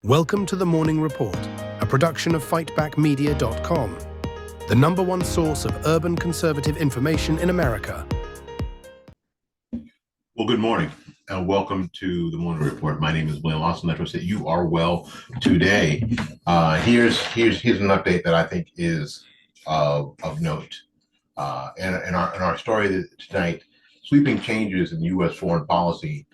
Welcome to the Morning Report, a production of fightbackmedia.com, the #1 source of urban conservative information in America. Well, good morning and welcome to the Morning Report. My name is Willie Lawson. I trust that you are well today. Here's an update that I think is of note. In our story tonight, sweeping changes in U.S. foreign policy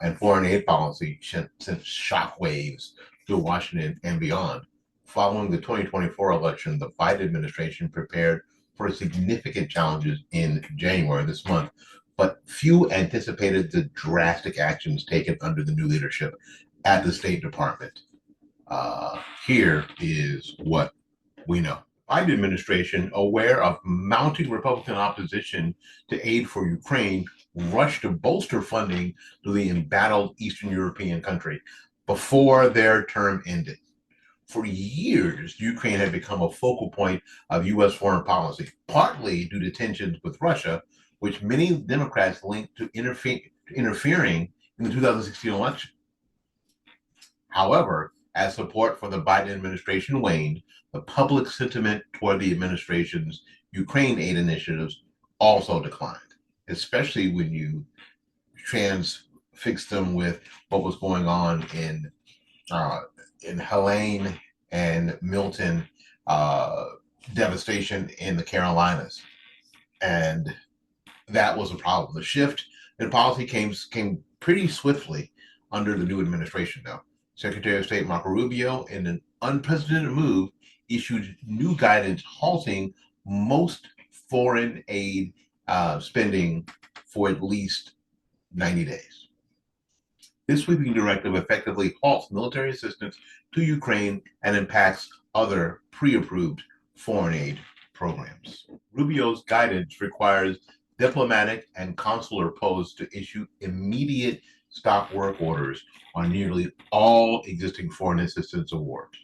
and foreign aid policy sent shockwaves through Washington and beyond. Following the 2024 election, the Biden administration prepared for significant challenges in January this month, but few anticipated the drastic actions taken under the new leadership at the State Department. Here is what we know. Biden administration, aware of mounting Republican opposition to aid for Ukraine, rushed to bolster funding to the embattled Eastern European country before their term ended. For years, Ukraine had become a focal point of U.S. foreign policy, partly due to tensions with Russia, which many Democrats linked to interfering in the 2016 election. However, as support for the Biden administration waned, the public sentiment toward the administration's Ukraine aid initiatives also declined, especially when you transfix them with what was going on in Helene and Milton, devastation in the Carolinas. And that was a problem. The shift in policy came pretty swiftly under the new administration, though. Secretary of State Marco Rubio, in an unprecedented move, issued new guidance halting most foreign aid spending for at least 90 days. This sweeping directive effectively halts military assistance to Ukraine and impacts other pre-approved foreign aid programs. Rubio's guidance requires diplomatic and consular posts to issue immediate stop work orders on nearly all existing foreign assistance awards.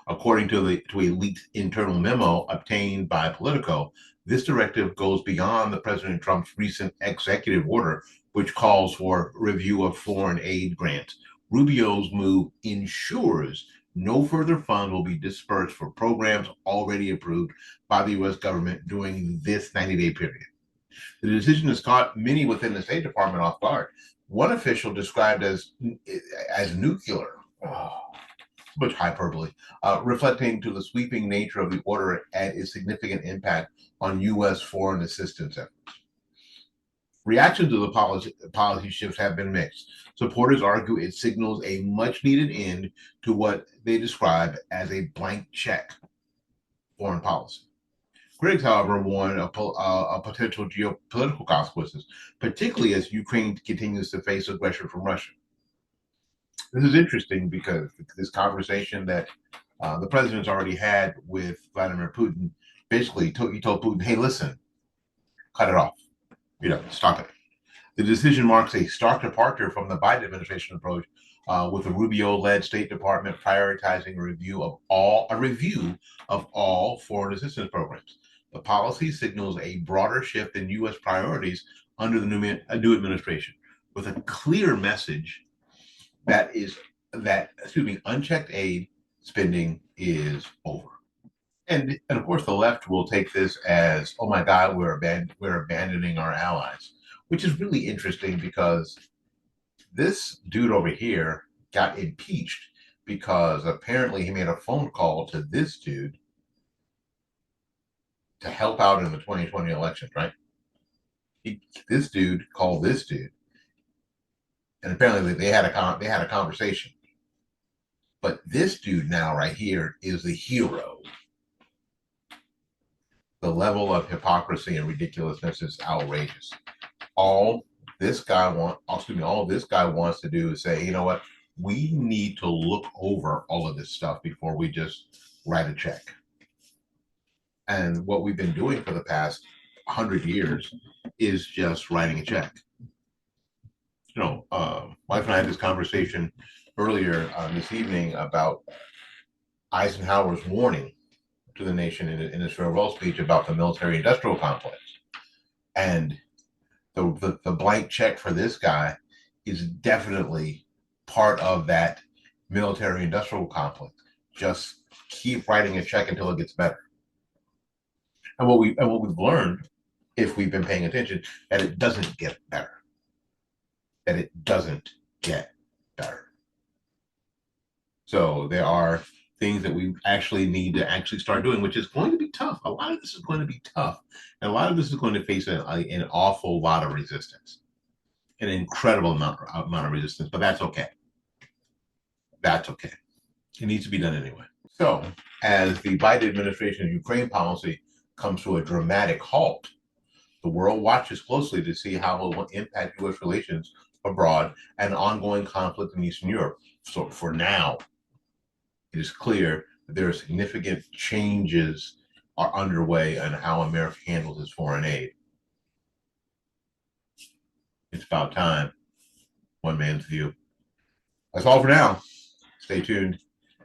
According to a leaked internal memo obtained by Politico, this directive goes beyond the President Trump's recent executive order, which calls for review of foreign aid grants. Rubio's move ensures no further funds will be dispersed for programs already approved by the U.S. government during this 90-day period. The decision has caught many within the State Department off guard. One official described as nuclear, much hyperbole, reflecting to the sweeping nature of the order and its significant impact on U.S. foreign assistance efforts. Reactions to the policy shifts have been mixed. Supporters argue it signals a much-needed end to what they describe as a blank check foreign policy. Critics, however, warn of potential geopolitical consequences, particularly as Ukraine continues to face aggression from Russia. This is interesting because this conversation that the president's already had with Vladimir Putin, basically he told Putin, hey, listen, cut it off. Stop it. The decision marks a stark departure from the Biden administration approach, with the Rubio-led State Department prioritizing a review of all foreign assistance programs. The policy signals a broader shift in U.S. priorities under the new administration, with a clear message that unchecked aid spending is over. And of course, the left will take this as, oh my God, we're abandoning our allies, which is really interesting because this dude over here got impeached because apparently he made a phone call to this dude to help out in the 2020 elections, right? This dude called this dude, and apparently they had a conversation. But this dude now right here is the hero. The level of hypocrisy and ridiculousness is outrageous. All this guy wants to do is say, you know what? We need to look over all of this stuff before we just write a check. And what we've been doing for the past 100 years is just writing a check. Wife and I had this conversation earlier this evening about Eisenhower's warning to the nation in his farewell speech about the military-industrial complex. And the blank check for this guy is definitely part of that military-industrial conflict. Just keep writing a check until it gets better. And what we've learned, if we've been paying attention, that it doesn't get better. That it doesn't get better. So there are things that we actually need to actually start doing, which is going to be tough. A lot of this is going to be tough. And a lot of this is going to face an awful lot of resistance, an incredible amount of resistance, but that's okay. That's okay. It needs to be done anyway. So as the Biden administration's Ukraine policy comes to a dramatic halt, the world watches closely to see how it will impact U.S. relations abroad and ongoing conflict in Eastern Europe. So for now, it is clear that there are significant changes are underway on how America handles its foreign aid. It's about time. One man's view. That's all for now. Stay tuned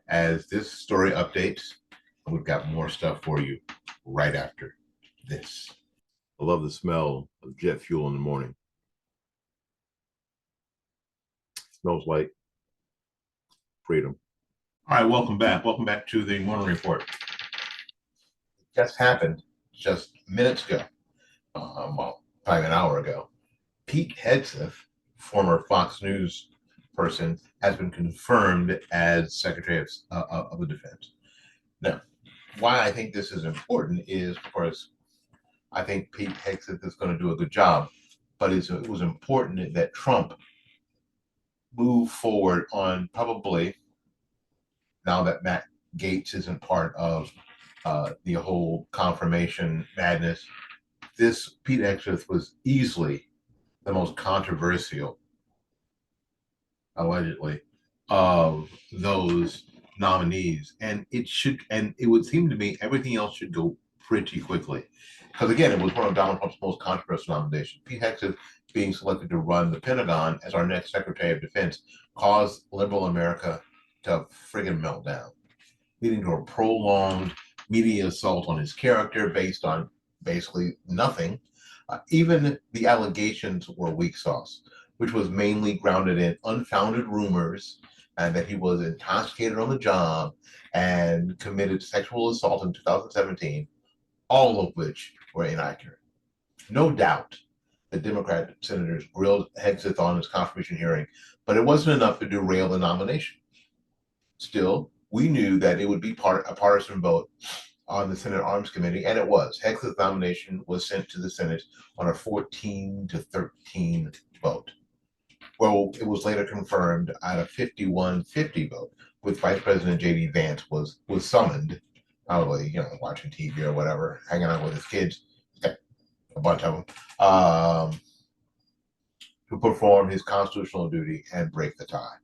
as this story updates. We've got more stuff for you right after this. I love the smell of jet fuel in the morning. It smells like freedom. All right, welcome back. Welcome back to the morning report. It just happened just minutes ago, well, probably an hour ago. Pete Hegseth, former Fox News person, has been confirmed as Secretary of the Defense. Now, why I think this is important is, of course, I think Pete Hegseth is going to do a good job, but it was important that Trump move forward on probably, now that Matt Gaetz isn't part of the whole confirmation madness, this Pete Hegseth was easily the most controversial, allegedly, of those nominees. And it would seem to me everything else should go pretty quickly. Because again, it was one of Donald Trump's most controversial nominations. Pete Hegseth being selected to run the Pentagon as our next Secretary of Defense caused liberal America to friggin' melt down, leading to a prolonged media assault on his character based on basically nothing. Even the allegations were weak sauce, which was mainly grounded in unfounded rumors and that he was intoxicated on the job and committed sexual assault in 2017, all of which were inaccurate. No doubt the Democrat senators grilled Hegseth on his confirmation hearing, but it wasn't enough to derail the nomination. Still, we knew that it would be a partisan vote on the Senate Arms Committee, and it was. Hegseth's nomination was sent to the Senate on a 14-13 vote. Well, it was later confirmed at a 51-50 vote, with Vice President J.D. Vance was summoned, probably, watching TV or whatever, hanging out with his kids, a bunch of them, to perform his constitutional duty and break the tie.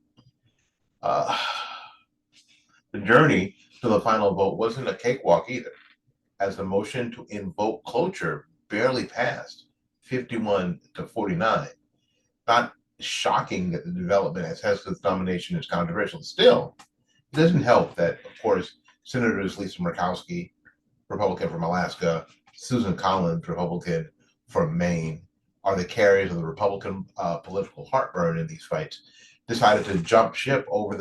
The journey to the final vote wasn't a cakewalk either, as the motion to invoke cloture barely passed, 51-49. Not shocking that the development as Hegseth's nomination is controversial. Still, it doesn't help that, of course, Senators Lisa Murkowski, Republican from Alaska, Susan Collins, Republican from Maine, are the carriers of the Republican political heartburn in these fights, decided to jump ship over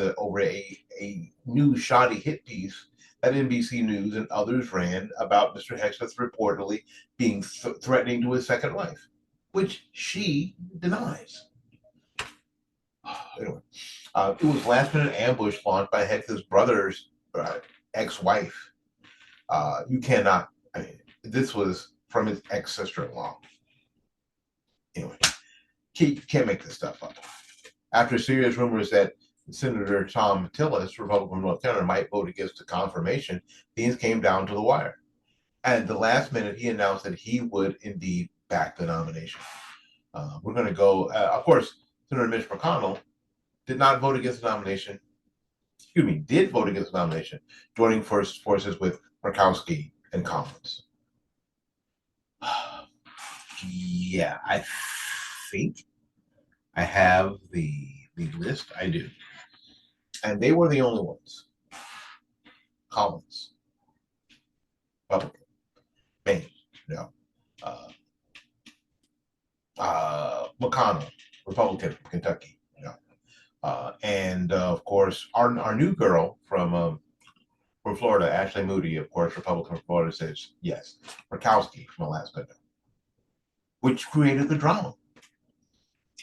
a new shoddy hit piece that NBC News and others ran about Mr. Hegseth reportedly being threatening to his second wife, which she denies. Anyway, it was last-minute ambush launched by Hegseth's brother's ex-wife. You cannot. I mean, this was from his ex-sister-in-law. Anyway, you can't make this stuff up. After serious rumors that Senator Tom Tillis, Republican from North Carolina, might vote against the confirmation, things came down to the wire. And at the last minute, he announced that he would indeed back the nomination. We're going to go, of course, Senator Mitch McConnell did not vote against the nomination. Did vote against the nomination, joining forces with Murkowski and Collins. Yeah, I think I have the list. I do. And they were the only ones. Collins, Republican. Maine, no. McConnell, Republican, Kentucky, no. And of course, our new girl from Florida, Ashley Moody, of course, Republican from Florida, says yes. Murkowski from Alaska, which created the drama.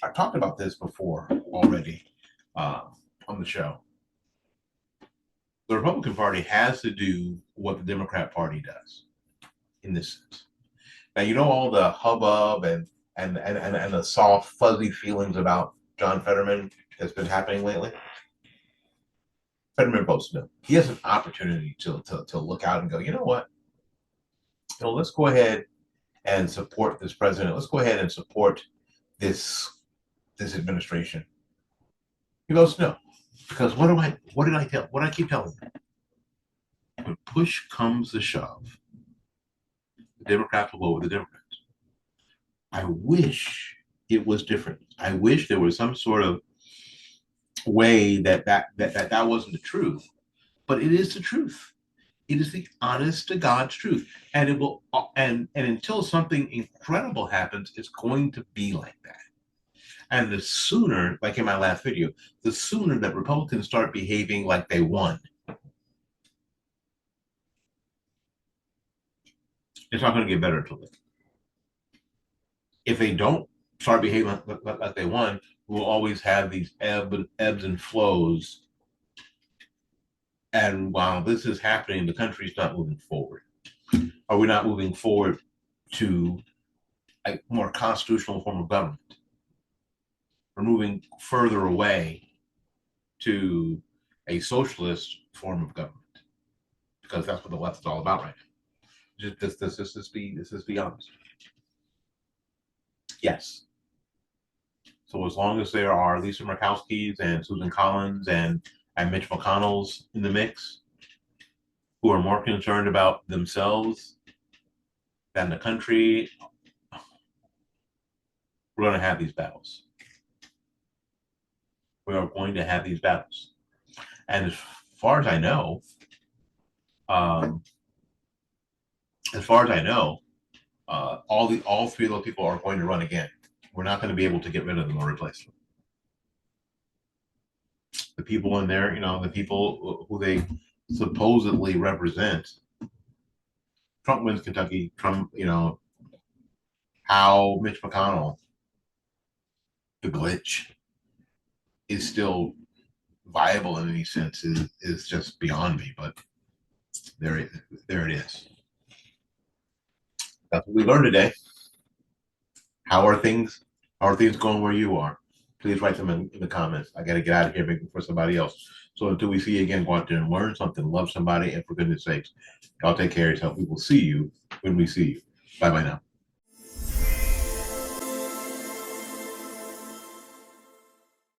I've talked about this before already on the show. The Republican Party has to do what the Democrat Party does in this sense. Now, you know, all the hubbub and the soft, fuzzy feelings about John Fetterman that's been happening lately. Fetterman votes no. He has an opportunity to look out and go, you know what? You know, let's go ahead and support this president. Let's go ahead and support this administration. He goes, no. Because what did I keep telling you? When push comes to shove, the Democrats will vote with the Democrats. I wish it was different. I wish there was some sort of way that wasn't the truth, but it is the truth. It is the honest to God's truth, and it will. And until something incredible happens, it's going to be like that. And the sooner, like in my last video, the sooner that Republicans start behaving like they won, it's not going to get better until then. If they don't start behaving like they won, we'll always have these ebbs and flows. And while this is happening, the country's not moving forward. Are we not moving forward to a more constitutional form of government? We're moving further away to a socialist form of government, because that's what the left is all about right now. Just be honest. Yes. So as long as there are Lisa Murkowski's and Susan Collins and Mitch McConnell's in the mix, who are more concerned about themselves than the country, we're going to have these battles. We are going to have these battles. And as far as I know, all three of those people are going to run again. We're not going to be able to get rid of them or replace them. The people in there, you know, the people who they supposedly represent. Trump wins Kentucky. Trump, you know, how Mitch McConnell, the glitch, is still viable in any sense is just beyond me. But there it is. That's what we learned today. How are things going where you are? Please write them in the comments. I got to get out of here for somebody else. So until we see you again, go out there and learn something, love somebody, and for goodness sakes, y'all take care of yourself. We will see you when we see you. Bye-bye now.